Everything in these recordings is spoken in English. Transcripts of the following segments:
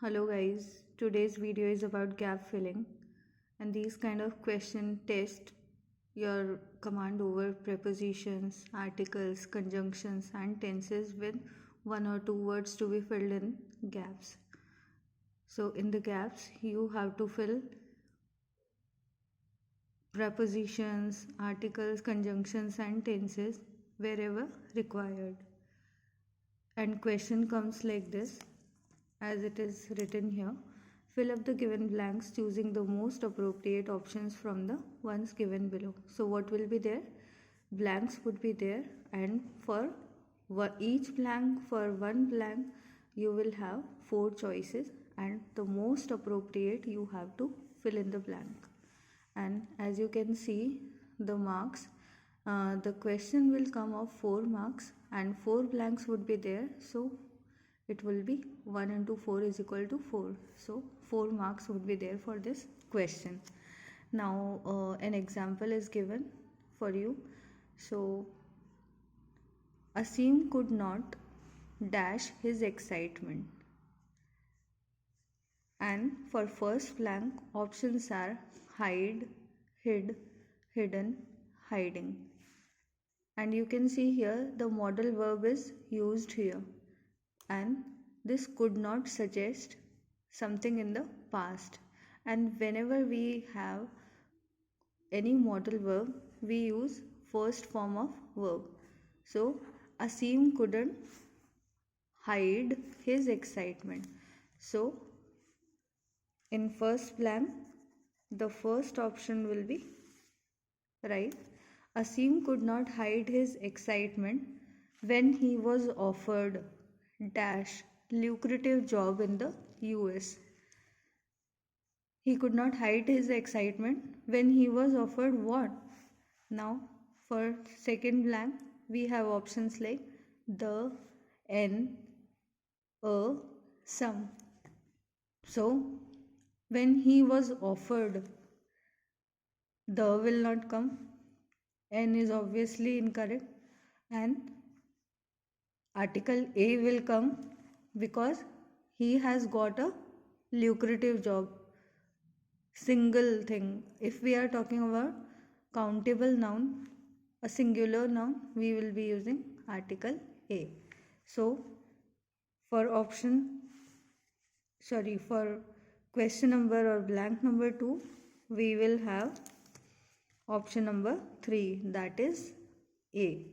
Hello guys, today's video is about gap filling, and these kind of question test your command over prepositions, articles, conjunctions and tenses with one or two words to be filled in gaps. So in the gaps you have to fill prepositions, articles, conjunctions and tenses wherever required. And question comes like this, as it is written here. Fill up the given blanks choosing the most appropriate options from the ones given below. So what will be there? Blanks would be there, and for each blank, for one blank you will have 4 choices, and the most appropriate you have to fill in the blank. And as you can see the marks, the question will come of 4 marks and 4 blanks would be there, so it will be 1 into 4 is equal to 4. So 4 marks would be there for this question. Now an example is given for you. So Asim could not dash his excitement. And for first blank, options are hide, hid, hidden, hiding. And you can see here the modal verb is used here, and this could not suggest something in the past. And whenever we have any modal verb, we use first form of verb. So Asim couldn't hide his excitement. So in first blank, the first option will be right. Asim could not hide his excitement when he was offered dash lucrative job in the US. He could not hide his excitement when he was offered what? Now for second blank we have options like the, n, a, some. So when he was offered, the will not come, n is obviously incorrect, and article A will come because he has got a lucrative job. Single thing. If we are talking about countable noun, a singular noun, we will be using article A. So for for question number or blank number 2, we will have option number 3, that is A.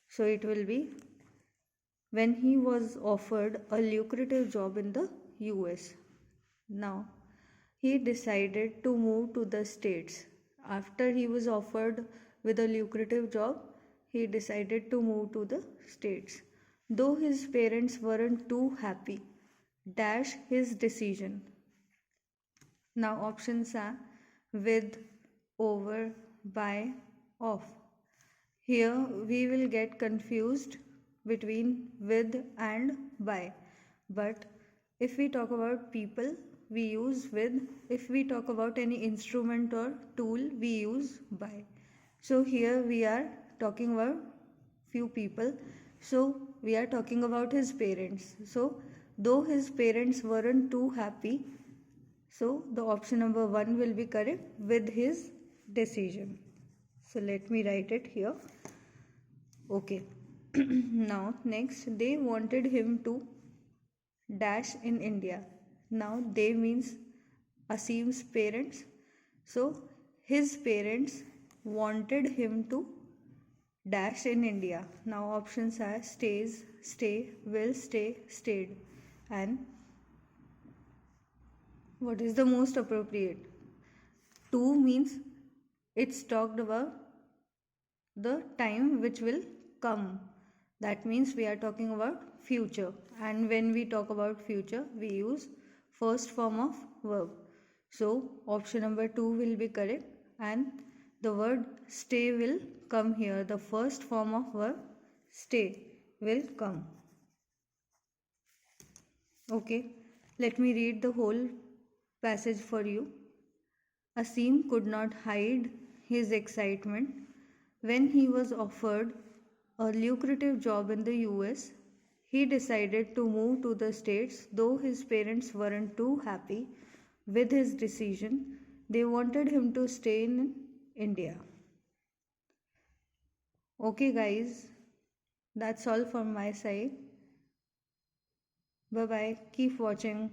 So it will be when he was offered a lucrative job in the US. Now he decided to move to the States. After he was offered with a lucrative job, he decided to move to the States. Though his parents weren't too happy, dash his decision. Now options are with, over, by, off. Here we will get confused between with and by. But if we talk about people, we use with. If we talk about any instrument or tool, we use by. So here we are talking about few people. So we are talking about his parents. So though his parents weren't too happy, so the option number 1 will be correct, with his decision. So let me write it here. Okay. Now next, they wanted him to dash in India. Now they means Asim's parents. So his parents wanted him to dash in India. Now options are stays, stay, will stay, stayed. And what is the most appropriate? 2 means it's talked about the time which will come. That means we are talking about future, and when we talk about future we use first form of verb. So option number 2 will be correct, and the word stay will come here. The first form of verb stay will come. Okay, let me read the whole passage for you. Asim could not hide his excitement when he was offered a lucrative job in the US. he decided to move to the States, though his parents weren't too happy with his decision. They wanted him to stay in India. Okay, guys, that's all from my side. Bye bye. Keep watching.